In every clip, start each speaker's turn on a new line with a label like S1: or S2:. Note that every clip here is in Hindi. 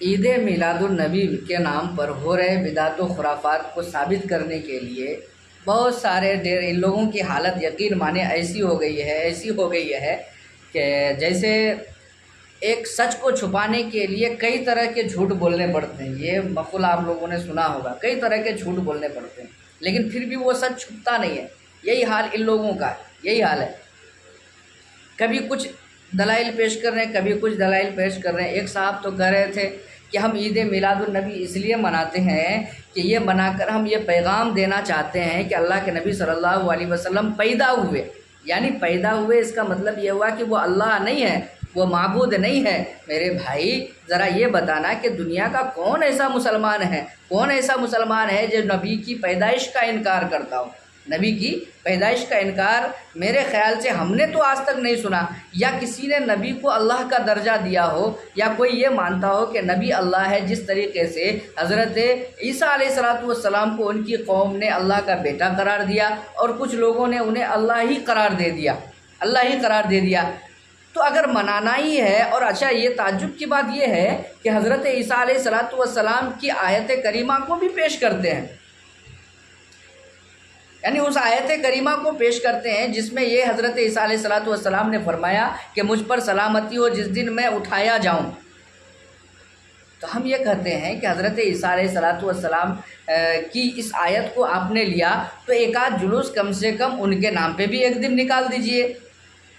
S1: ईद मिलादुन्नबी के नाम पर हो रहे बिदात व खुराफात को साबित करने के लिए बहुत सारे देर इन लोगों की हालत यकीन माने ऐसी हो गई है कि जैसे एक सच को छुपाने के लिए कई तरह के झूठ बोलने पड़ते हैं। ये मक़ुल आप लोगों ने सुना होगा, कई तरह के झूठ बोलने पड़ते हैं, लेकिन फिर भी वो सच छुपता नहीं है। यही हाल इन लोगों का, यही हाल है। कभी कुछ दलाइल पेश कर रहे हैं, कभी कुछ दलाइल पेश कर रहे हैं। एक साहब तो कह रहे थे कि हम ईद मिलादुन्नबी इसलिए मनाते हैं कि ये मनाकर हम ये पैगाम देना चाहते हैं कि अल्लाह के नबी सल्लल्लाहु अलैहि वसल्लम पैदा हुए। यानी पैदा हुए इसका मतलब ये हुआ कि वो अल्लाह नहीं है, वो माबूद नहीं है। मेरे भाई ज़रा ये बताना कि दुनिया का कौन ऐसा मुसलमान है, कौन ऐसा मुसलमान है जो नबी की पैदाइश का इनकार करता हो। नबी की पैदाइश का इनकार मेरे ख़्याल से हमने तो आज तक नहीं सुना, या किसी ने नबी को अल्लाह का दर्जा दिया हो, या कोई ये मानता हो कि नबी अल्लाह है। जिस तरीके से हज़रत ईसा अलैहिस्सलाम को उनकी कौम ने अल्लाह का बेटा करार दिया और कुछ लोगों ने उन्हें अल्लाह ही करार दे दिया, अल्लाह ही करार दे दिया। तो अगर मनाना ही है, और अच्छा ये ताज्जुब की बात यह है कि हज़रत ईसा अलैहिस्सलाम की आयत करीमा को भी पेश करते हैं, यानी उस आयत करीमा को पेश करते हैं जिसमें ये हज़रत ईसा अलैहिस्सलाम ने फरमाया कि मुझ पर सलामती हो जिस दिन मैं उठाया जाऊं। तो हम ये कहते हैं कि हज़रत ईसा अलैहिस्सलाम की इस आयत को आपने लिया तो एक आध जुलूस कम से कम उनके नाम पे भी एक दिन निकाल दीजिए,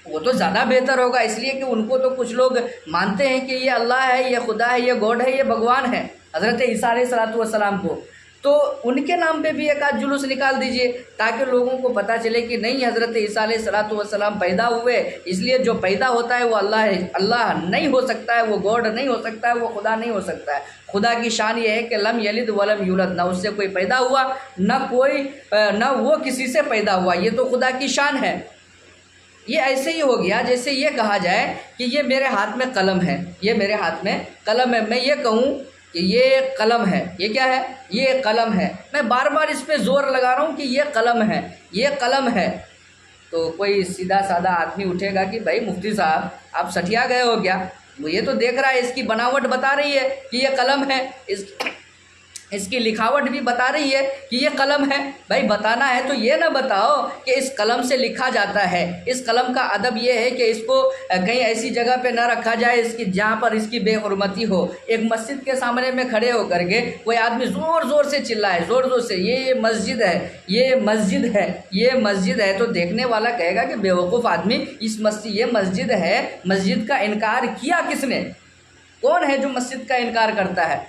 S1: वो तो ज़्यादा बेहतर होगा। इसलिए कि उनको तो कुछ लोग मानते हैं कि ये अल्लाह है, ये खुदा है, ये गॉड है, ये भगवान है, हज़रत ईसा अलैहिस्सलाम को। तो उनके नाम पे भी एक आध जुलूस निकाल दीजिए ताकि लोगों को पता चले कि नहीं, हज़रत ईसा अलैहिस्सलाम पैदा हुए, इसलिए जो पैदा होता है वो अल्लाह है। अल्लाह नहीं हो सकता है, वो गॉड नहीं हो सकता है, वो खुदा नहीं हो सकता है। खुदा की शान ये है कि लम यलिद वलम यूलद, ना उससे कोई पैदा हुआ, ना वो किसी से पैदा हुआ। ये तो खुदा की शान है। ये ऐसे ही हो गया जैसे ये कहा जाए कि ये मेरे हाथ में कलम है, ये मेरे हाथ में कलम है। मैं ये कहूँ कि ये कलम है, ये क्या है, ये कलम है। मैं बार बार इस पे ज़ोर लगा रहा हूँ कि ये कलम है, ये कलम है। तो कोई सीधा साधा आदमी उठेगा कि भाई मुफ्ती साहब आप सठिया गए हो क्या? वो ये तो देख रहा है, इसकी बनावट बता रही है कि ये कलम है, इसकी लिखावट भी बता रही है कि ये कलम है। भाई बताना है तो ये ना बताओ कि इस कलम से लिखा जाता है। इस कलम का अदब ये है कि इसको कहीं ऐसी जगह पे ना रखा जाए इसकी जहाँ पर इसकी बेहुरमती हो। एक मस्जिद के सामने में खड़े होकर के कोई आदमी ज़ोर ज़ोर से चिल्लाए, ज़ोर ज़ोर से ये मस्जिद है, ये मस्जिद है, ये मस्जिद है, तो देखने वाला कहेगा कि बेवकूफ़ आदमी, ये मस्जिद है, मस्जिद का इनकार किया किसने? कौन है जो मस्जिद का इनकार करता है?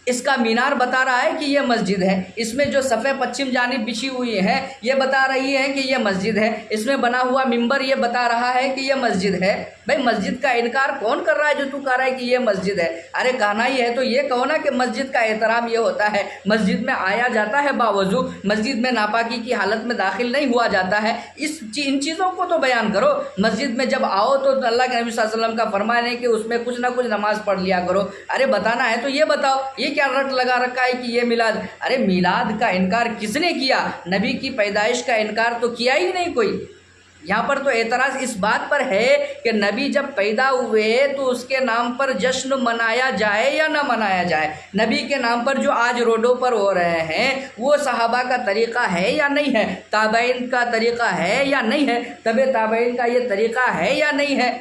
S1: इसका मीनार बता रहा है कि ये मस्जिद है, इसमें जो सफ़े पश्चिम जानिब बिछी हुई है ये बता रही है कि ये मस्जिद है, इसमें बना हुआ मिंबर ये बता रहा है कि ये मस्जिद है। भाई मस्जिद का इनकार कौन कर रहा है जो तू कह रहा है कि ये मस्जिद है? अरे कहना ही है तो ये कहो ना कि मस्जिद का एहतराम ये होता है, मस्जिद में आया जाता है बावजू, मस्जिद में नापाकी की हालत में दाखिल नहीं हुआ जाता है। इन चीज़ों को तो बयान करो। मस्जिद में जब आओ तो अल्लाह के नबी सल्लल्लाहु अलैहि वसल्लम का फरमान है कि उसमें कुछ ना कुछ नमाज़ पढ़ लिया करो। अरे बताना है तो ये बताओ, ये क्या रट लगा रखा है कि ये मिलाद? अरे मिलाद का इनकार किसने किया? नबी की पैदाइश का इनकार तो किया ही नहीं कोई। यहाँ पर तो एतराज़ इस बात पर है कि नबी जब पैदा हुए तो उसके नाम पर जश्न मनाया जाए या ना मनाया जाए। नबी के नाम पर जो आज रोडों पर हो रहे हैं वो सहाबा का तरीक़ा है या नहीं है? ताबईन का तरीक़ा है या नहीं है? तबे ताबईन का ये तरीक़ा है या नहीं है?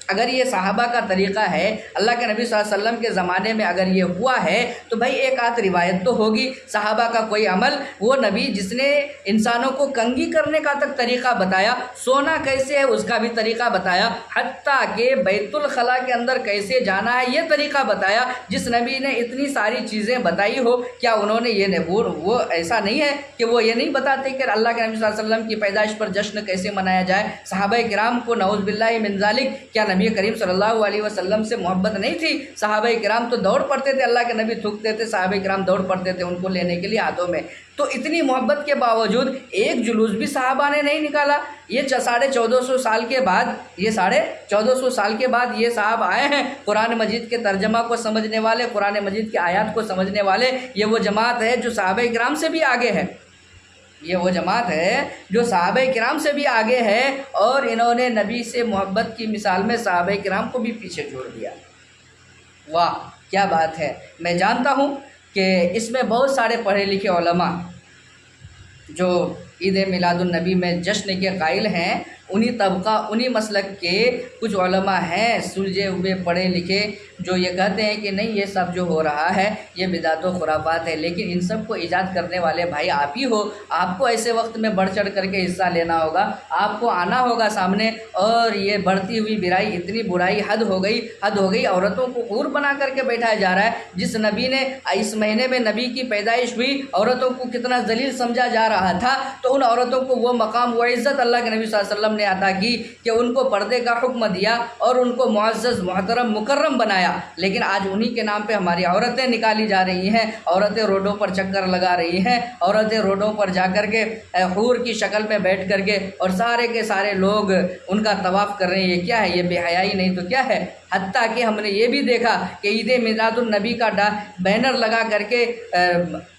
S1: अगर ये सहाबा का तरीक़ा है, अल्लाह के नबी सल्लल्लाहु अलैहि वसल्लम के ज़माने में अगर ये हुआ है तो भाई एक आध रिवायत तो होगी। सहाबा का कोई अमल, वो नबी जिसने इंसानों को कंगी करने का तक तरीक़ा बताया, सोना कैसे है उसका भी तरीक़ा बताया, हत्ता के बैतुल खला के अंदर कैसे जाना है ये तरीक़ा बताया। जिस नबी ने इतनी सारी चीज़ें बताई हो, क्या उन्होंने ये वो ऐसा नहीं है कि वो ये नहीं बताते कि अल्लाह के नबी सल्लल्लाहु अलैहि वसल्लम की पैदाइश पर जश्न कैसे मनाया जाए? सहाबा किराम को नऊज़ बिल्लाहि मिन ज़ालिक क्या नबी करीम सल्लल्लाहु अलैहि वसल्लम से मोहब्बत नहीं थी? सहाबा किराम तो दौड़ पड़ते थे, अल्लाह के नबी थूकते थे, सहाबा किराम दौड़ पड़ते थे उनको लेने के लिए हाथों में। तो इतनी मोहब्बत के बावजूद एक जुलूस भी सहाबा ने नहीं निकाला। ये 1450 साल के बाद, ये 1450 साल के बाद ये साहब आए हैं, कुरान मजीद के तर्जमा को समझने वाले, कुरान मजीद की आयत को समझने वाले। ये वो जमात है जो सहाबा किराम से भी आगे है, ये वो जमात है जो सहाबा किराम से भी आगे है, और इन्होंने नबी से मोहब्बत की मिसाल में सहाबा किराम को भी पीछे छोड़ दिया। वाह क्या बात है। मैं जानता हूँ कि इसमें बहुत सारे पढ़े लिखे उलमा जो ईद मिलादुन्नबी में जश्न के कायल हैं, उन्हीं तबका उन्हीं मसलक के कुछ उलमा हैं सुलझे हुए पढ़े लिखे जो ये कहते हैं कि नहीं ये सब जो हो रहा है ये बिदात व खुराफात है। लेकिन इन सब को ईजाद करने वाले भाई आप ही हो। आपको ऐसे वक्त में बढ़ चढ़ करके हिस्सा लेना होगा, आपको आना होगा सामने। और ये बढ़ती हुई बुराई, इतनी बुराई हद हो गई। औरतों को हूर बना करके बैठाया जा रहा है। जिस नबी ने इस महीने में नबी की पैदाइश हुई, औरतों को कितना जलील समझा जा रहा था, तो उन औरतों को वो मकाम व इज़्ज़त अल्लाह के नबी सल्लल्लाहु अलैहि वसल्लम ने अता की कि उनको पर्दे का हुक्म दिया और उनको मुअज़्ज़ज़ मोहतरम मुकर्रम बनाया। लेकिन आज उन्हीं के नाम पे हमारी औरतें निकाली जा रही हैं, औरतें रोडों पर चक्कर लगा रही हैं, औरतें रोडों पर जा कर के हूर की शक्ल में बैठ कर के और सारे के सारे लोग उनका तवाफ़ कर रहे हैं। ये क्या है? ये बेहयाई नहीं तो क्या है? हत्ता कि हमने ये भी देखा कि ईद मिलादुन्नबी का बैनर लगा करके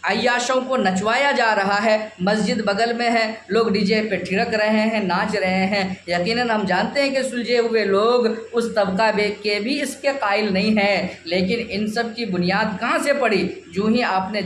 S1: अय्याशों को नचवाया जा रहा है। मस्जिद बगल में है, लोग डीजे पे थिरक रहे हैं, नाच रहे हैं। यकीनन हम जानते हैं कि सुलझे हुए लोग उस तबका के भी इसके कायल नहीं हैं। लेकिन इन सब की बुनियाद कहाँ से पड़ी? जो ही आपने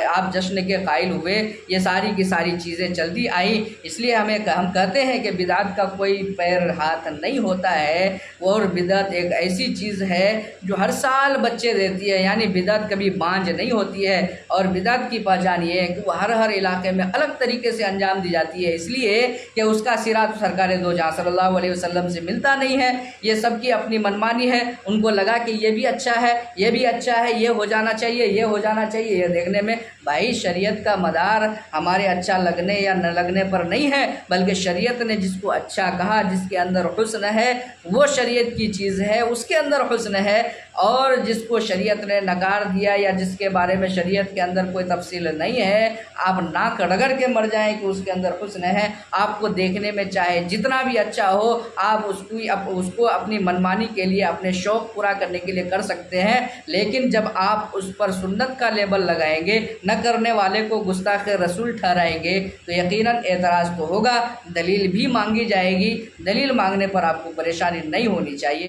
S1: आप जश्न के कायल हुए, ये सारी की सारी चीज़ें चलती आई। इसलिए हम कहते हैं कि बिदात का कोई पैर हाथ नहीं होता है। और बिदात एक ऐसी चीज़ है जो हर साल बच्चे देती है, यानी बिदात कभी बांझ नहीं होती है। और बिदात की पहचान ये है कि वो हर इलाके में अलग तरीके से अंजाम दी जाती है, इसलिए कि उसका सिरा तो सरकार दो जहाँ सल्लल्लाहु अलैहि वसल्लम से मिलता नहीं है। ये सबकी अपनी मनमानी है। उनको लगा कि ये भी अच्छा है, ये भी अच्छा है, ये हो जाना चाहिए, ये हो जाना चाहिए। ये देखने में भाई शरीयत का मदार हमारे अच्छा लगने या न लगने पर नहीं है, बल्कि शरीयत ने जिसको अच्छा कहा, जिसके अंदर हुस्न है, वो शरीयत की चीज़ है, उसके अंदर हुस्न है। और जिसको शरीयत ने नकार दिया या जिसके बारे में शरीयत के अंदर कोई तफसील नहीं है, आप नाक रगड़ के मर जाएं कि उसके अंदर हुस्न है। आपको देखने में चाहे जितना भी अच्छा हो, आप उसको अपनी मनमानी के लिए, अपने शौक़ पूरा करने के लिए कर सकते हैं। लेकिन जब आप उस पर सुन्नत का लेबल लगाएंगे, न करने वाले को गुस्ताख रसूल ठहराएंगे, तो यकीनन एतराज़ तो होगा, दलील भी मांगी जाएगी। दलील मांगने पर आपको परेशानी नहीं होनी चाहिए।